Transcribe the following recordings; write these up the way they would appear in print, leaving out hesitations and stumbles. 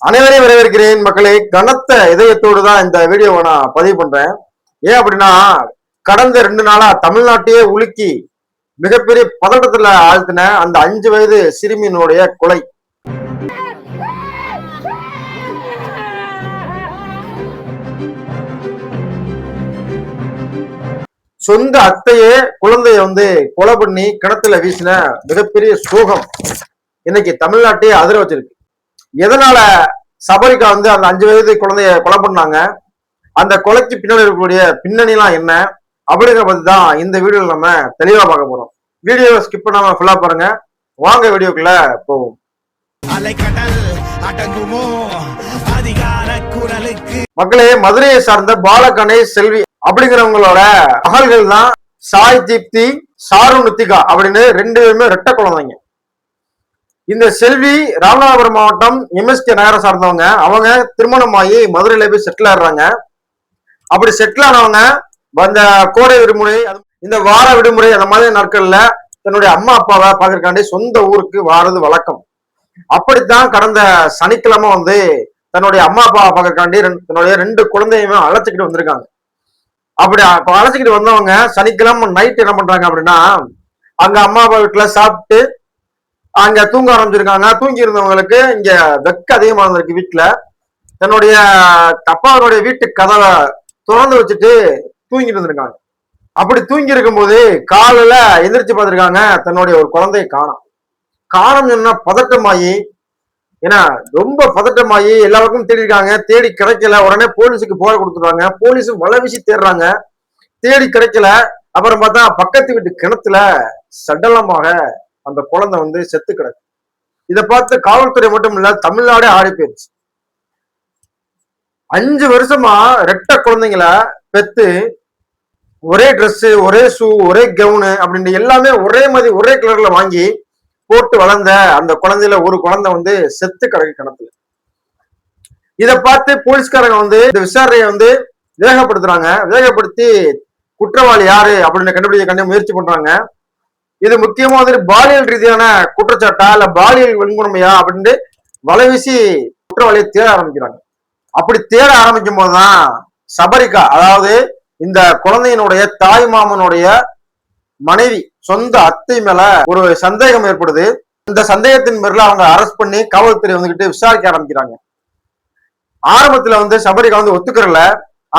அனைவரையும் வரவேற்கிறேன் மக்களே. கனத்த இதயத்தோடு தான் இந்த வீடியோவை நான் பதிவு பண்றேன். ஏன் அப்படின்னா, கடந்த 2 நாளா தமிழ்நாட்டையே உலுக்கி மிகப்பெரிய பதட்டத்துல ஆழ்த்தின அந்த 5 வயது சிறுமியினுடைய கொலை. சொந்த அத்தையே குழந்தைய கொலை பண்ணி கிணத்துல வீசின மிகப்பெரிய சோகம் இன்னைக்கு தமிழ்நாட்டையே அதிர வச்சிருக்கு. எதனால சபரிகா அந்த 5 வயது குழந்தைய கொலை பண்ணாங்க, அந்த கொலைக்கு பின்னாடி இருக்கக்கூடிய பின்னணிலாம் என்ன அப்படிங்கிற பத்தி தான் இந்த வீடியோல நம்ம தெளிவா பார்க்க போறோம். வீடியோவை ஸ்கிப் பண்ணாம ஃபுல்லா பாருங்க. வாங்க வீடியோக்குள்ள போவோம். மக்களே, மதுரையை சார்ந்த பாலகணேஷ் செல்வி அப்படிங்கிறவங்களோட மகள்கள் தான் சாய் தீப்தி, சாரு நித்திகா அப்படின்னு 2 பேருமே ரெட்ட குழந்தைங்க. இந்த செல்வி ராமநாதபுரம் மாவட்டம் எம்எஸ்கே நகரை சார்ந்தவங்க. அவங்க திருமணமாகி மதுரையில போய் செட்டில் ஆடுறாங்க. அப்படி செட்டில் ஆனவங்க அந்த கோடை விடுமுறை, இந்த வார விடுமுறை, அந்த மாதிரி நாட்கள்ல தன்னுடைய அம்மா அப்பாவை பார்க்கறக்காண்டி சொந்த ஊருக்கு வாரது வழக்கம். அப்படித்தான் கடந்த சனிக்கிழமை தன்னுடைய அம்மா அப்பாவை பார்க்கறக்காண்டி தன்னுடைய 2 குழந்தையுமே அழைச்சிக்கிட்டு வந்திருக்காங்க. அப்படி அழைச்சிக்கிட்டு வந்தவங்க சனிக்கிழமை நைட் என்ன பண்றாங்க அப்படின்னா, அங்க அம்மா அப்பா வீட்டுல சாப்பிட்டு அங்க தூங்க ஆரம்பிச்சிருக்காங்க. தூங்கி இருந்தவங்களுக்கு இங்க வெக்க அதிகமா இருந்திருக்கு. வீட்டுல தன்னுடைய அப்பாவுடைய வீட்டு கதவை திறந்து வச்சுட்டு தூங்கிட்டு இருந்திருக்காங்க. அப்படி தூங்கி இருக்கும் போது காலையில எந்திரிச்சு பார்த்திருக்காங்க, தன்னுடைய ஒரு குழந்தைய காணோம் சொன்னா பதட்டமாயி, ஏன்னா ரொம்ப பதட்டமாயி எல்லாருக்கும் தேடிருக்காங்க. தேடி கிடைக்கல. உடனே போலீஸுக்கு புகார் கொடுத்துருவாங்க. போலீஸும் வலை வீசி தேடுறாங்க. தேடி கிடைக்கல. அப்புறம் பார்த்தா பக்கத்து வீட்டு கிணத்துல சடலமாக அந்த குழந்தை செத்து கிடக்கு. இதை பார்த்து காவல்துறை மட்டும் இல்ல, தமிழ்நாடே ஆடி போயிடுச்சு. 5 வருஷமா ரெட்ட குழந்தைங்களை பெத்து ஒரே ட்ரெஸ், ஒரே ஷூ, ஒரே கவுனு அப்படின்னு எல்லாமே ஒரே மாதிரி ஒரே கலர்ல வாங்கி போட்டு வளர்ந்த அந்த குழந்தையில ஒரு குழந்தை செத்து கிடக்கு கிணத்துல. இதை பார்த்து போலீஸ்காரங்க இந்த விசாரணையை வேகப்படுத்துறாங்க. வேகப்படுத்தி குற்றவாளி யாரு அப்படின்னு கண்டுபிடிக்க முயற்சி பண்றாங்க. இது முக்கியமா பாலியல் ரீதியான குற்றச்சாட்டா இல்ல பாலியல் வன்கொடுமையா அப்படின்னு வலைவீசி குற்றவாளியை தேட ஆரம்பிக்கிறாங்க. அப்படி தேட ஆரம்பிக்கும் போதுதான் சபரிகா, அதாவது இந்த குழந்தையினுடைய தாய் மாமனுடைய மனைவி, சொந்த அத்தை மேல ஒரு சந்தேகம் ஏற்படுது. இந்த சந்தேகத்தின் பேர்ல அவங்க அரெஸ்ட் பண்ணி காவல்துறை விசாரிக்க ஆரம்பிக்கிறாங்க. ஆரம்பத்துல சபரிகா ஒத்துக்கிறல.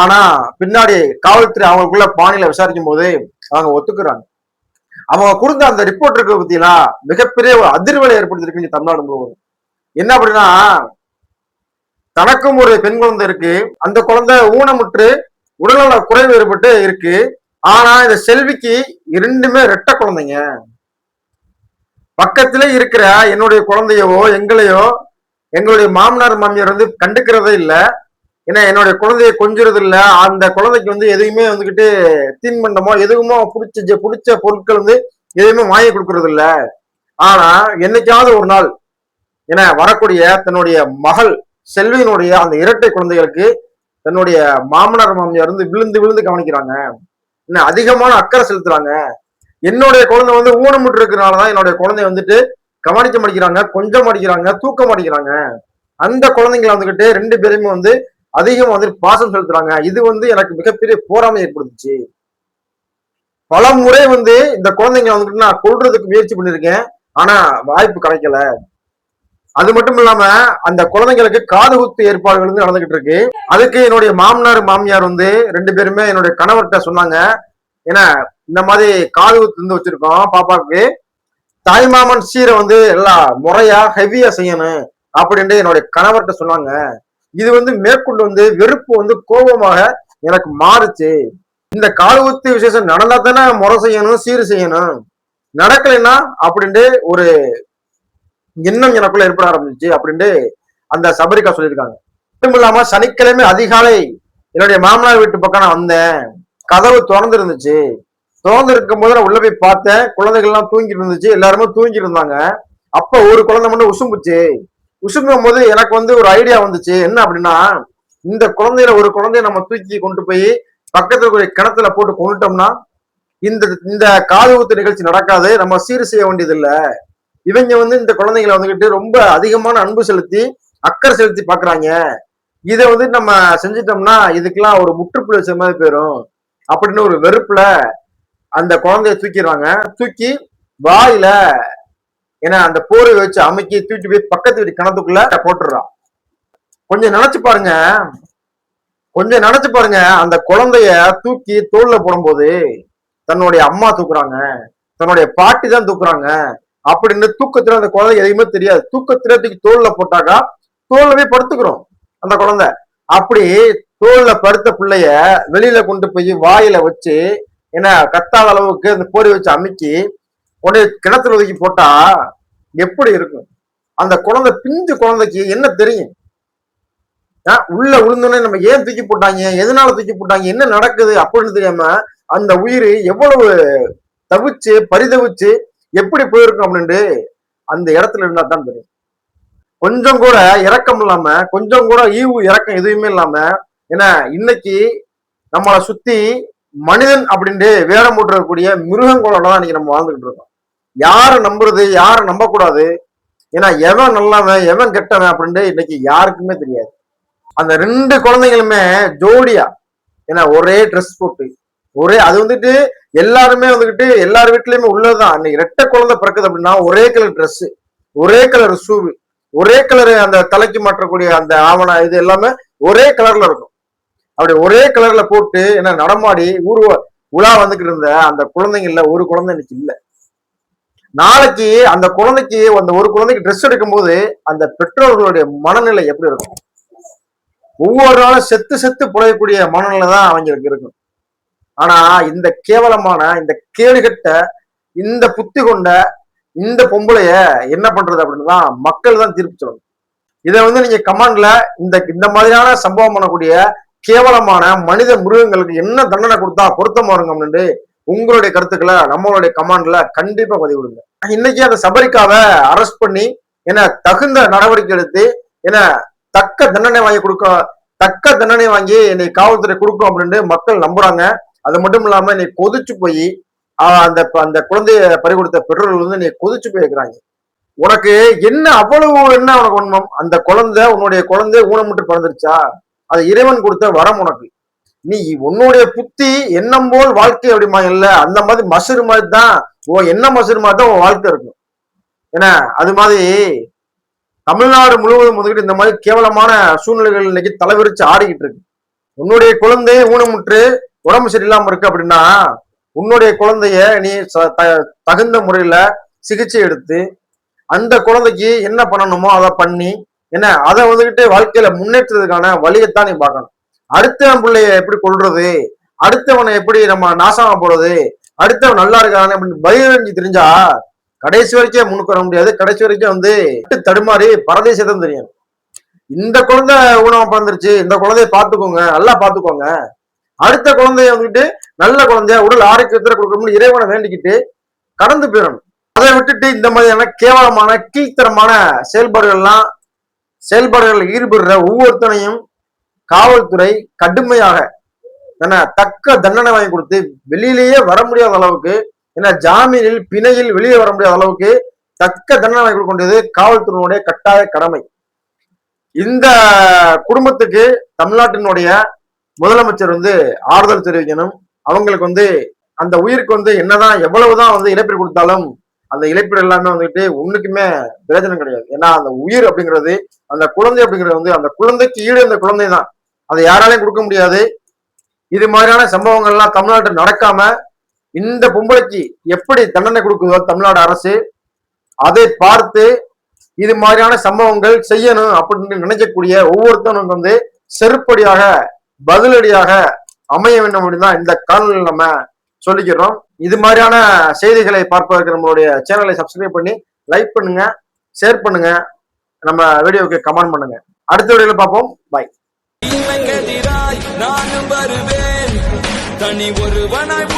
ஆனா பின்னாடி காவல்துறை அவங்களுக்குள்ள பாணியில விசாரிக்கும் போது அவங்க ஒத்துக்குறாங்க. அவங்க கொடுத்த அந்த ரிப்போர்ட் இருக்க பத்தியெல்லாம் மிகப்பெரிய ஒரு அதிர்வலை ஏற்படுத்திருக்கு தமிழ்நாடு முழுவதும். என்ன அப்படின்னா, தனக்கும் ஒரு பெண் குழந்தை இருக்கு. அந்த குழந்தை ஊனமுற்று உடல்நல குறைவு ஏற்பட்டு இருக்கு. ஆனா இந்த செல்விக்கு 2மே ரெட்ட குழந்தைங்க. பக்கத்திலே இருக்கிற என்னுடைய குழந்தையவோ எங்களையோ எங்களுடைய மாமனார் மாமியார் கண்டுக்கிறதே இல்லை. ஏன்னா என்னுடைய குழந்தைய கொஞ்சுறது இல்லை. அந்த குழந்தைக்கு எதுவுமே தின்பண்டமோ எதுவுமோ பிடிச்ச பொருட்கள் எதுவுமே வாங்கி கொடுக்கறது இல்லை. ஆனா என்னைக்காவது ஒரு நாள் என வரக்கூடிய தன்னுடைய மகள் செல்வியினுடைய அந்த இரட்டை குழந்தைகளுக்கு தன்னுடைய மாமனார் மாமியார் விழுந்து விழுந்து கவனிக்கிறாங்க. இன்னும் அதிகமான அக்கறை செலுத்துறாங்க. என்னுடைய குழந்தை ஊனமுற்று இருக்கிறனாலதான் என்னுடைய குழந்தைய கவனிக்க மாட்டேங்கிறாங்க, கொஞ்சம் மாட்டேங்கிறாங்க, தூக்க மாட்டேங்கிறாங்க. அந்த குழந்தைங்களை 2 பேருமே அதிகம் பாசம் செலுத்துறாங்க. இது எனக்கு மிகப்பெரிய போராமை ஏற்படுத்துச்சு. பல முறை இந்த குழந்தைங்களை நான் கொல்றதுக்கு முயற்சி பண்ணிருக்கேன். ஆனா வாய்ப்பு கிடைக்கல. அது மட்டும் இல்லாம அந்த குழந்தைங்களுக்கு காது குத்து ஏற்பாடுகள் நடந்துகிட்டு இருக்கு. அதுக்கு என்னுடைய மாமனார் மாமியார் 2 பேருமே என்னுடைய கணவர்கிட்ட சொன்னாங்க, ஏன்னா இந்த மாதிரி காது குத்து வச்சிருக்கோம் பாப்பாவுக்கு, தாய்மாமன் சீரை எல்லாம் முறையா ஹெவியா செய்யணும் அப்படின்ட்டு என்னுடைய கணவர்கிட்ட சொன்னாங்க. இது மேற்கொண்டு வெறுப்பு கோபமாக எனக்கு மாறுச்சு. இந்த காதுகுத்து விசேஷம் நடந்தா தானே முறை செய்யணும், சீர் செய்யணும், நடக்கலைன்னா அப்படின்ட்டு ஒரு எண்ணம் எனக்குள்ள ஏற்பட ஆரம்பிச்சு அப்படின்ட்டு அந்த சபரிகா சொல்லியிருக்காங்க. மட்டும் இல்லாம சனிக்கிழமை அதிகாலை என்னுடைய மாமனார் வீட்டு பக்கம் நான் வந்தேன். கதவு திறந்து இருந்துச்சு. திறந்து இருக்கும் போது நான் உள்ள போய் பார்த்தேன். குழந்தைகள் எல்லாம் தூங்கிட்டு இருந்துச்சு. எல்லாருமே தூங்கிட்டு இருந்தாங்க. அப்ப ஒரு குழந்தை மட்டும் உசும்புச்சு. உசும்பும் போது எனக்கு ஒரு ஐடியா வந்துச்சு. என்ன அப்படின்னா, இந்த குழந்தையில ஒரு குழந்தைய நம்ம தூக்கி கொண்டு போய் பக்கத்துல இருக்கிற கிணத்துல போட்டு கொண்டுட்டோம்னா இந்த இந்த காது ஊத்து நிகழ்ச்சி நடக்காது, நம்ம சீர் செய்ய வேண்டியது இல்லை. இவங்க இந்த குழந்தைங்களை ரொம்ப அதிகமான அன்பு செலுத்தி அக்கறை செலுத்தி பாக்குறாங்க. இதை வந்து நம்ம செஞ்சிட்டோம்னா இதுக்கெல்லாம் ஒரு முற்றுப்புள்ளி வச்ச மாதிரி போயிடும் அப்படின்னு ஒரு வெறுப்புல அந்த குழந்தைய தூக்கிடுறாங்க. தூக்கி வாயில ஏன்னா அந்த போரை வச்சு அமைக்கி தூக்கி போய் பக்கத்து வீட்டு கிணத்துக்குள்ள போட்டுடுறான். கொஞ்சம் நினைச்சு பாருங்க அந்த குழந்தைய தூக்கி தோல்ல போடும்போது தன்னுடைய அம்மா தூக்குறாங்க, தன்னுடைய பாட்டி தான் தூக்குறாங்க அப்படின்னு தூக்கத்துல அந்த குழந்தை எதையுமே தெரியாது. தூக்கத்துல தூக்கி தோல்ல போட்டாக்கா தோல்ல போய் படுத்துக்கிறோம் அந்த குழந்தை. அப்படி தோல்ல படுத்த பிள்ளைய வெளியில கொண்டு போய் வாயில வச்சு ஏன்னா கத்தாத அளவுக்கு அந்த போரை வச்சு அமுக்கி உடனே கிணத்துல ஒதுக்கி போட்டா எப்படி இருக்கும்? அந்த குழந்தை பிஞ்சு குழந்தைக்கு என்ன தெரியும்? உள்ள விழுந்தோடனே நம்ம ஏன் தூக்கி போட்டாங்க, எதனால தூக்கி போட்டாங்க, என்ன நடக்குது அப்படின்னு தெரியாம அந்த உயிர் எவ்வளவு தவிச்சு பரிதவிச்சு எப்படி போயிருக்கும் அப்படின்ட்டு அந்த இடத்துல இருந்தா தான் தெரியும். கொஞ்சம் கூட இறக்கம் இல்லாம, கொஞ்சம் கூட ஈவு இறக்கம் எதுவுமே இல்லாம, ஏன்னா இன்னைக்கு நம்மளை சுத்தி மனிதன் அப்படின்ட்டு வேடம் போட்டுறக்கூடிய மிருகங்களோட தான் இன்னைக்கு நம்ம வாழ்ந்துகிட்டு இருக்கோம். யாரை நம்புறது, யாரை நம்ப கூடாது, ஏன்னா எவன் நல்லவன் எவன் கெட்டவன் அப்படின்ட்டு இன்னைக்கு யாருக்குமே தெரியாது. அந்த 2 குழந்தைகளுமே ஜோடியா ஏன்னா ஒரே ட்ரெஸ் போட்டு ஒரே அது வந்துட்டு எல்லாருமே வந்துகிட்டு எல்லார் வீட்லயுமே உள்ளதுதான். இன்னைக்கு 2 குழந்தை பிறக்குது அப்படின்னா ஒரே கலர் ட்ரெஸ், ஒரே கலர் ஷூவு, ஒரே கலர் அந்த தலைக்கு மாற்றக்கூடிய அந்த ஆவண இது எல்லாமே ஒரே கலர்ல இருக்கும். அப்படி ஒரே கலர்ல போட்டு என்ன நடமாடி உலா வந்துகிட்டு இருந்த அந்த குழந்தைங்கள்ல ஒரு குழந்தை இன்னைக்கு இல்லை. நாளைக்கு அந்த குழந்தைக்கு அந்த ஒரு குழந்தைக்கு ட்ரெஸ் எடுக்கும் போது அந்த பெற்றோர்களுடைய மனநிலை எப்படி இருக்கும்? ஒவ்வொரு நாளும் செத்து செத்து புழையக்கூடிய மனநிலை தான் அவங்களுக்கு இருக்கும். ஆனா இந்த கேவலமான இந்த கேடுகட்ட இந்த புத்தி கொண்ட இந்த பொம்பளைய என்ன பண்றது அப்படின்னு தான் மக்கள் தான் தீர்ப்பு சொல்லணும். இதை வந்து நீங்க கமாண்ட்ல இந்த மாதிரியான சம்பவம் பண்ணக்கூடிய கேவலமான மனித மிருகங்களுக்கு என்ன தண்டனை கொடுத்தா பொருத்தமா இருக்கும் அப்படின்னு உங்களுடைய கருத்துக்களை நம்மளுடைய கமாண்ட்ல கண்டிப்பா பதிவிடுங்க. இன்னைக்கு அந்த சபரிக்காவை அரெஸ்ட் பண்ணி என்ன தகுந்த நடவடிக்கை எடுத்து என்ன தக்க தண்டனை வாங்கி என்னை காவல்துறை கொடுக்கும் அப்படின்ட்டு மக்கள் நம்புறாங்க. அது மட்டும் இல்லாம நீ கொதிச்சு போய் அந்த குழந்தைய பறிகொடுத்த பெற்றோர்கள் வந்து நீ கொதிச்சு போய் இருக்கிறாங்க. உனக்கு என்ன அவ்வளவு என்ன உனக்கு உண்மம்? அந்த குழந்தை உன்னுடைய குழந்தை ஊனமுட்டு பிறந்துருச்சா? அது இறைவன் கொடுத்த வரம் உனக்கு. நீ உன்னுடைய புத்தி எண்ணம் போல் வாழ்க்கை அப்படிமா இல்ல அந்த மாதிரி மசுறு மாதிரி தான் என்ன மசுறு மாதிரி தான் உன் வாழ்க்கை இருக்கும். ஏன்னா அது மாதிரி தமிழ்நாடு முழுவதும் வந்துகிட்டு இந்த மாதிரி கேவலமான சூழ்நிலைகள் இன்னைக்கு தலைவிரிச்சு ஆடிக்கிட்டு இருக்கு. உன்னுடைய குழந்தை ஊனமுற்று உடம்பு சரியில்லாம இருக்கு அப்படின்னா உன்னுடைய குழந்தைய நீ தகுந்த முறையில சிகிச்சை எடுத்து அந்த குழந்தைக்கு என்ன பண்ணணுமோ அதை பண்ணி என்ன அதை வந்துகிட்டு வாழ்க்கையில முன்னேற்றதுக்கான வழியைத்தான் நீ பார்க்கணும். அடுத்தவன் பிள்ளைய எப்படி கொள்றது, அடுத்தவனை எப்படி நம்ம நாசமா போறது, அடுத்தவன் நல்லா இருக்கானே அப்படின்னு பயிரஞ்சு தெரிஞ்சா கடைசி வரைக்கும் முன்னுக்கு வர முடியாது. கடைசி வரைக்கும் வந்து தடுமாறி பரதேசம் தெரியும். இந்த குழந்தை ஊனமா பிறந்துருச்சு, இந்த குழந்தைய பாத்துக்கோங்க, நல்லா பாத்துக்கோங்க. அடுத்த குழந்தைய வந்துட்டு நல்ல குழந்தைய உடல் ஆரோக்கியத்தை கொடுக்கணும்னு இறைவனை வேண்டிக்கிட்டு கடந்து போயிடணும். அதை விட்டுட்டு இந்த மாதிரியான கேவலமான கீழ்த்தரமான செயல்பாடுகள் ஈடுபடுற ஒவ்வொருத்தனையும் காவல்துறை கடுமையாக தக்க தண்டனை வாங்கி கொடுத்து வெளியிலேயே வர முடியாத அளவுக்கு ஜாமீனில் பிணையில் வெளியே வர முடியாத அளவுக்கு தக்க தண்டனை வாங்கி கொடுக்க வேண்டியது காவல்துறையினுடைய கட்டாய கடமை. இந்த குடும்பத்துக்கு தமிழ்நாட்டினுடைய முதலமைச்சர் வந்து ஆறுதல் தெரிவிக்கணும். அவங்களுக்கு வந்து அந்த உயிருக்கு வந்து என்னதான் எவ்வளவுதான் வந்து இழப்பீடு கொடுத்தாலும் அந்த இழப்பீடு எல்லாமே வந்துட்டு ஒண்ணுக்குமே பிரயோஜனம் கிடையாது. ஏன்னா அந்த உயிர் அப்படிங்கிறது அந்த குழந்தை அப்படிங்கிறது வந்து அந்த குழந்தைக்கு ஈடு அந்த குழந்தை தான், அதை யாராலையும் கொடுக்க முடியாது. இது மாதிரியான சம்பவங்கள்லாம் தமிழ்நாட்டில் நடக்காம இந்த பொம்பளைக்கு எப்படி தண்டனை கொடுக்குதோ தமிழ்நாடு அரசு அதை பார்த்து இது மாதிரியான சம்பவங்கள் செய்யணும் அப்படின்னு நினைக்கக்கூடிய ஒவ்வொருத்தனும் வந்து செருப்படியாக பதிலடியாக அமைய வேண்டும் அப்படின்னு தான் இந்த காணொலியில் நம்ம சொல்லிக்கிறோம். இது மாதிரியான செய்திகளை பார்ப்பதற்கு நம்மளுடைய சேனலை சப்ஸ்கிரைப் பண்ணி லைக் பண்ணுங்க, ஷேர் பண்ணுங்க, நம்ம வீடியோவுக்கு கமெண்ட் பண்ணுங்க. அடுத்த வீடியோல பார்ப்போம். பாய். நானும் வருவேன் தனி ஒருவனாய்